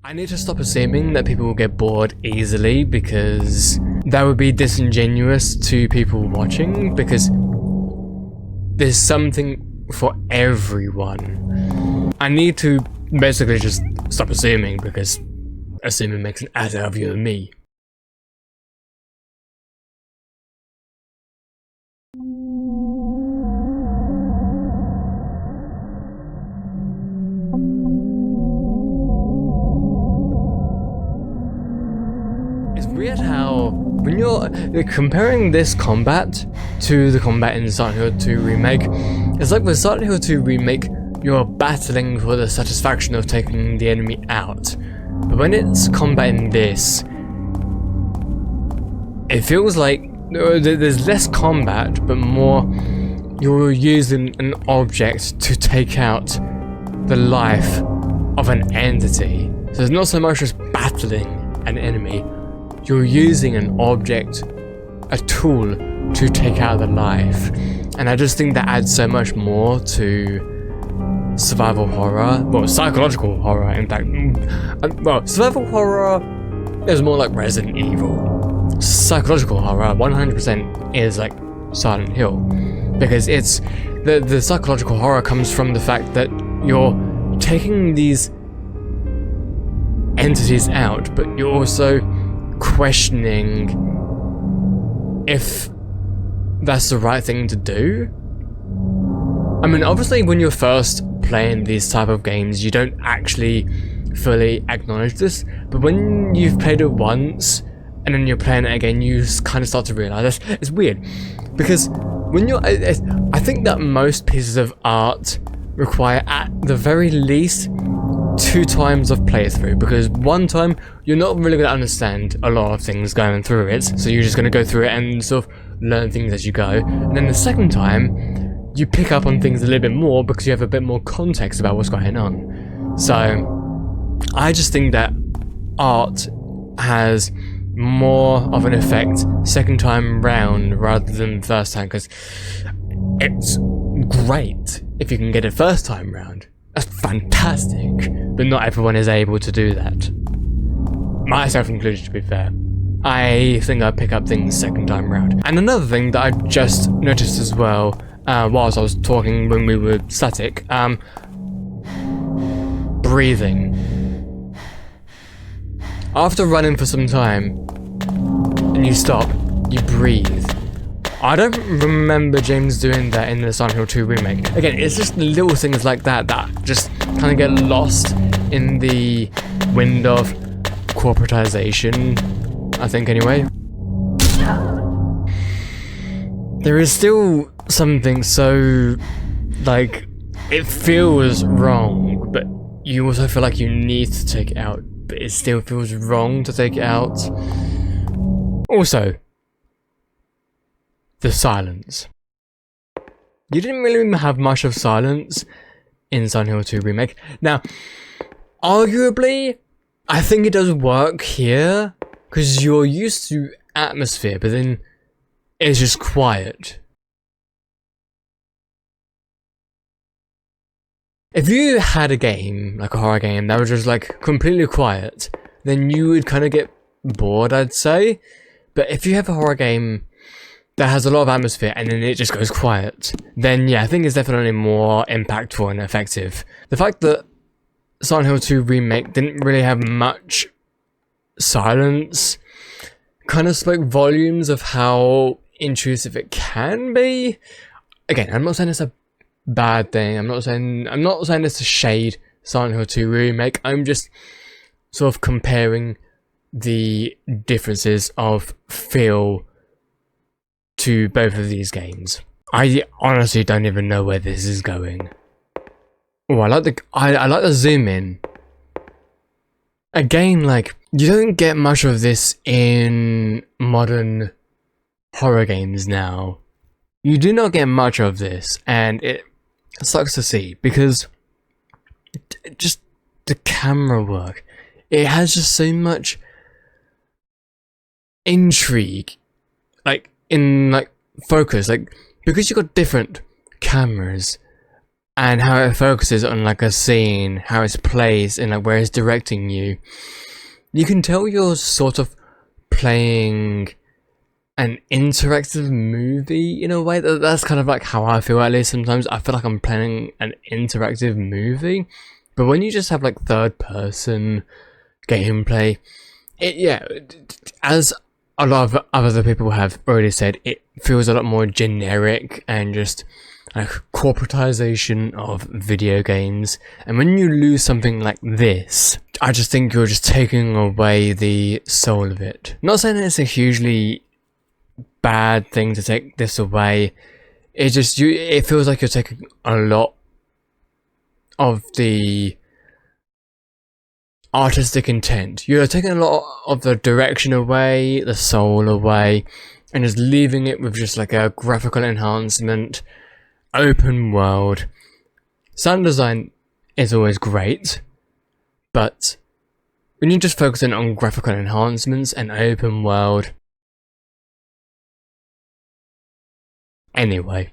I need to stop assuming that people will get bored easily, because that would be disingenuous to people watching, because there's something for everyone. I need to basically just stop assuming, because assuming makes an ass out of you and me. It's weird how, when you're comparing this combat to the combat in Silent Hill 2 Remake, it's like with Silent Hill 2 Remake, you're battling for the satisfaction of taking the enemy out. But when it's combat in this, it feels like there's less combat, but more you're using an object to take out the life of an entity. So it's not so much just battling an enemy, you're using an object, a tool, to take out the life. And I just think that adds so much more to survival horror. Well, psychological horror, in fact. Well, survival horror is more like Resident Evil. Psychological horror, 100% is like Silent Hill. Because it's... The psychological horror comes from the fact that you're taking these entities out, but you're also questioning if that's the right thing to do. I mean, obviously when you're first playing these type of games, you don't actually fully acknowledge this, but when you've played it once and then you're playing it again, you kind of start to realize this. It's weird, because when you're... I think that most pieces of art require, at the very least, 2 times of playthrough, because one time you're not really going to understand a lot of things going through it, so you're just going to go through it and sort of learn things as you go, and then the second time you pick up on things a little bit more because you have a bit more context about what's going on. So I just think that art has more of an effect second time round rather than first time, because it's great if you can get it first time round. That's fantastic, but not everyone is able to do that. Myself included, to be fair. I think I pick up things second time round. And another thing that I just noticed as well, whilst I was talking when we were static, breathing. After running for some time, and you stop, you breathe. I don't remember James doing that in the Silent Hill 2 Remake. Again, it's just little things like that that just kind of get lost in the wind of corporatization, I think anyway. There is still something so, like, it feels wrong, but you also feel like you need to take it out, but it still feels wrong to take it out. Also, the silence. You didn't really have much of silence in Silent Hill 2 Remake. Now, arguably, I think it does work here, because you're used to atmosphere, but then it's just quiet. If you had a game, like a horror game, that was just like completely quiet, then you would kind of get bored, I'd say. But if you have a horror game that has a lot of atmosphere and then it just goes quiet, then yeah, I think it's definitely more impactful and effective. The fact that Silent Hill 2 Remake didn't really have much silence kind of spoke volumes of how intrusive it can be. Again, I'm not saying it's a bad thing, I'm not saying this to shade Silent Hill 2 Remake, I'm just sort of comparing the differences of feel to both of these games. I honestly don't even know where this is going. Oh, I like the zoom in. Again, like, you don't get much of this in modern horror games now. You do not get much of this, and it sucks to see, because just the camera work, it has just so much intrigue, like in like focus, like because you've got different cameras and how it focuses on like a scene, how it's placed, and like where it's directing you, you can tell you're sort of playing an interactive movie in a way. That's kind of like how I feel, at least sometimes. I feel like I'm playing an interactive movie, but when you just have like third person gameplay, as a lot of other people have already said, it feels a lot more generic and just like corporatization of video games. And when you lose something like this, I just think you're just taking away the soul of it. Not saying that it's a hugely bad thing to take this away. It just it feels like you're taking a lot of the artistic intent. You're taking a lot of the direction away, the soul away, and just leaving it with just like a graphical enhancement, open world. Sound design is always great, but when you're just focusing on graphical enhancements and open world. Anyway,